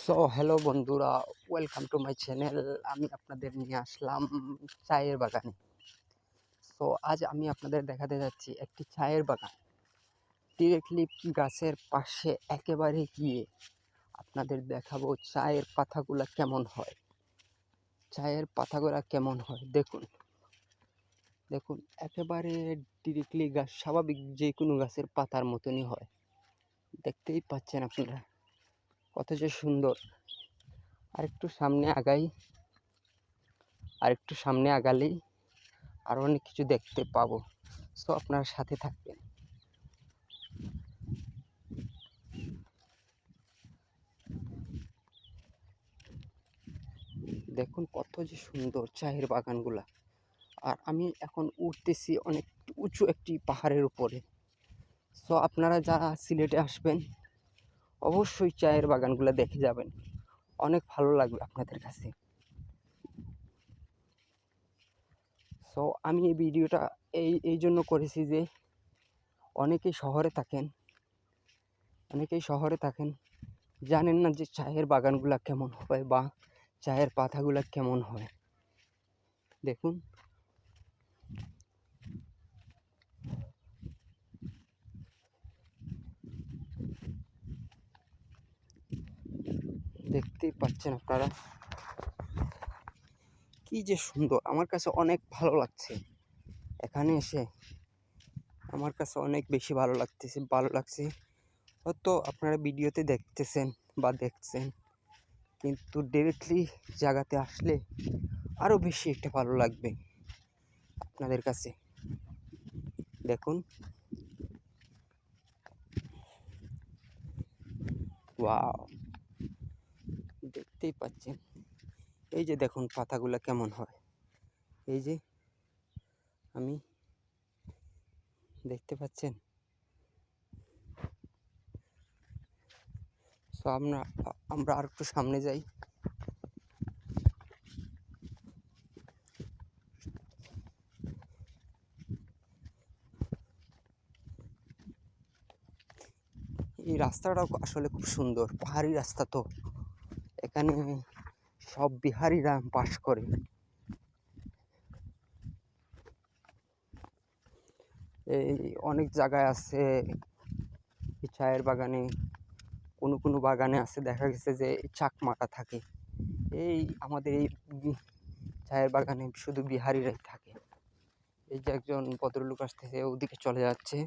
Hello বন্ধুরা, welcome to my channel. আমি আপনাদের নিয়ে আসলাম চায়ের বাগানে। আজ আমি আপনাদের দেখাতে যাচ্ছি একটি চায়ের বাগান। ডিরেক্টলি গাছের পাশে একেবারে গিয়ে আপনাদের দেখাবো চায়ের পাতাগুলা কেমন হয়। দেখুন দেখুন একেবারে ডিরেক্টলি গাছ স্বাভাবিক যে কোনো গাছের পাতার মতনই হয়। দেখতেই পাচ্ছেন আপনারা কত যে সুন্দর। আরেকটু সামনে আগালেই আরও অনেক কিছু দেখতে পাবো। আপনার সাথে থাকবেন। দেখুন কত যে সুন্দর চায়ের বাগানগুলা। আর আমি এখন উঠতেছি অনেক উঁচু একটি পাহাড়ের উপরে। আপনারা যারা সিলেটে আসবেন অবশ্যই চায়ের বাগানগুলো দেখে যাবেন, অনেক ভালো লাগবে আপনাদের কাছে। আমি এই ভিডিওটা এই জন্য করেছি যে অনেকেই শহরে থাকেন, জানেন না যে চায়ের বাগানগুলা কেমন হয় বা চায়ের পাতাগুলা কেমন হয়। দেখুন দেখতেই পাচ্ছেন আপনারা কি যে সুন্দর। আমার কাছে অনেক ভালো লাগছে এখানে এসে, আমার কাছে অনেক বেশি ভালো লাগছে। হয়তো আপনারা ভিডিওতে দেখতেছেন বা দেখছেন, কিন্তু ডিরেক্টলি জায়গাতে আসলে আরও বেশি একটা ভালো লাগবে আপনাদের কাছে। দেখুন ওয়াও, দেখতেই পাচ্ছেন। এই যে দেখুন পাতাগুলো কেমন হয়, এই যে আমি দেখতে পাচ্ছেন। আমরা আর একটু সামনে যাই। এই রাস্তাটাও আসলে খুব সুন্দর, পাহাড়ি রাস্তা। তো এখানে সব বিহারিরা বাস করে। এই অনেক জায়গায় আছে এই চায়ের বাগানে, কোনো বাগানে আছে দেখা গেছে যে চাকমারা থাকে। আমাদের এই চায়ের বাগানে শুধু বিহারিরাই থাকে। এই যে একজন ভদ্রলোক আসতেছে, ওদিকে চলে যাচ্ছে।